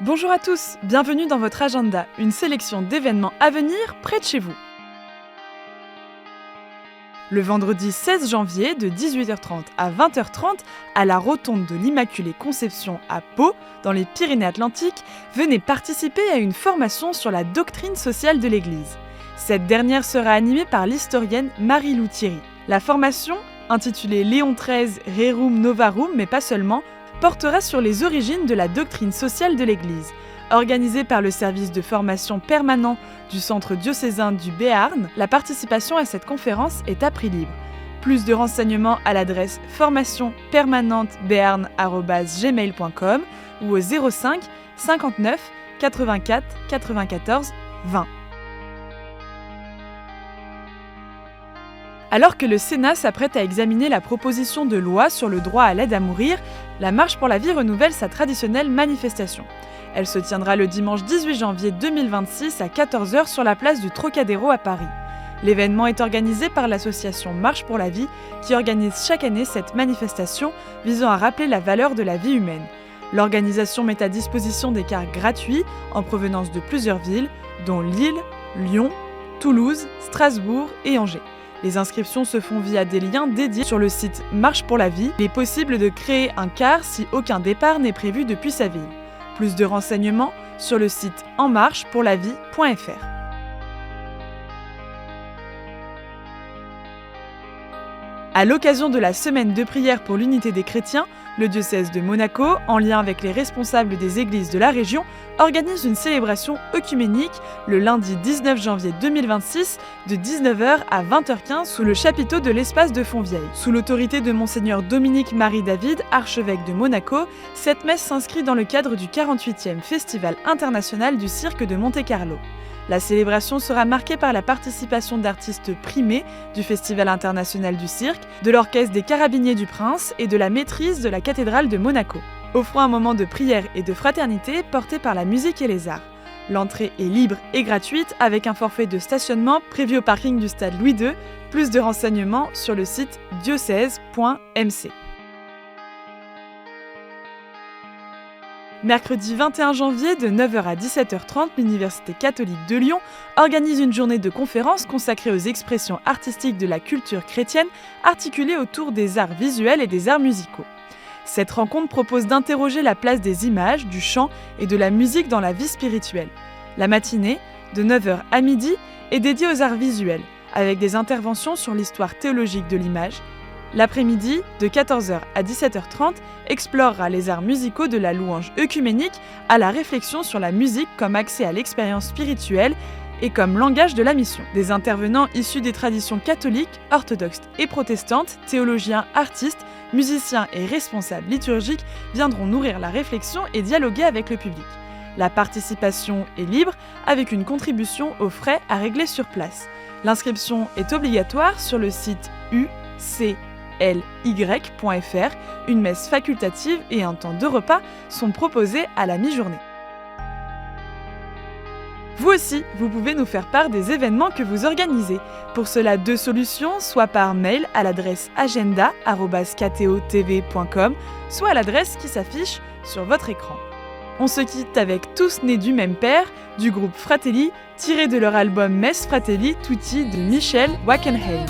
Bonjour à tous, bienvenue dans votre agenda, une sélection d'événements à venir près de chez vous. Le vendredi 16 janvier de 18h30 à 20h30 à la rotonde de l'Immaculée Conception à Pau, dans les Pyrénées-Atlantiques, venez participer à une formation sur la doctrine sociale de l'Église. Cette dernière sera animée par l'historienne Marie-Lou Thierry. La formation, intitulée Léon XIII Rerum Novarum, mais pas seulement, portera sur les origines de la doctrine sociale de l'Église. Organisée par le service de formation permanent du Centre diocésain du Béarn, la participation à cette conférence est à prix libre. Plus de renseignements à l'adresse formationpermanentebéarn@gmail.com ou au 05 59 84 94 20. Alors que le Sénat s'apprête à examiner la proposition de loi sur le droit à l'aide à mourir, la Marche pour la vie renouvelle sa traditionnelle manifestation. Elle se tiendra le dimanche 18 janvier 2026 à 14h sur la place du Trocadéro à Paris. L'événement est organisé par l'association Marche pour la vie qui organise chaque année cette manifestation visant à rappeler la valeur de la vie humaine. L'organisation met à disposition des cars gratuits en provenance de plusieurs villes, dont Lille, Lyon, Toulouse, Strasbourg et Angers. Les inscriptions se font via des liens dédiés sur le site Marche pour la vie. Il est possible de créer un car si aucun départ n'est prévu depuis sa ville. Plus de renseignements sur le site enmarchepourlavie.fr. À l'occasion de la semaine de prière pour l'unité des chrétiens, le diocèse de Monaco, en lien avec les responsables des églises de la région, organise une célébration œcuménique le lundi 19 janvier 2026 de 19h à 20h15 sous le chapiteau de l'espace de Fontvieille. Sous l'autorité de Monseigneur Dominique-Marie David, archevêque de Monaco, cette messe s'inscrit dans le cadre du 48e Festival international du cirque de Monte-Carlo. La célébration sera marquée par la participation d'artistes primés du Festival international du cirque, de l'Orchestre des Carabiniers du Prince et de la maîtrise de la cathédrale de Monaco, offrant un moment de prière et de fraternité porté par la musique et les arts. L'entrée est libre et gratuite avec un forfait de stationnement prévu au parking du stade Louis II. Plus de renseignements sur le site diocèse.mc. Mercredi 21 janvier de 9h à 17h30, l'Université catholique de Lyon organise une journée de conférences consacrée aux expressions artistiques de la culture chrétienne articulée autour des arts visuels et des arts musicaux. Cette rencontre propose d'interroger la place des images, du chant et de la musique dans la vie spirituelle. La matinée, de 9h à midi, est dédiée aux arts visuels, avec des interventions sur l'histoire théologique de l'image. L'après-midi, de 14h à 17h30, explorera les arts musicaux de la louange œcuménique à la réflexion sur la musique comme accès à l'expérience spirituelle et comme langage de la mission. Des intervenants issus des traditions catholiques, orthodoxes et protestantes, théologiens, artistes, musiciens et responsables liturgiques viendront nourrir la réflexion et dialoguer avec le public. La participation est libre avec une contribution aux frais à régler sur place. L'inscription est obligatoire sur le site ucly.fr. Une messe facultative et un temps de repas sont proposés à la mi-journée. Vous aussi, vous pouvez nous faire part des événements que vous organisez. Pour cela, deux solutions, soit par mail à l'adresse agenda@ktotv.com, soit à l'adresse qui s'affiche sur votre écran. On se quitte avec Tous nés du même père, du groupe Fratelli, tiré de leur album Messe Fratelli Tutti de Michel Wackenheim.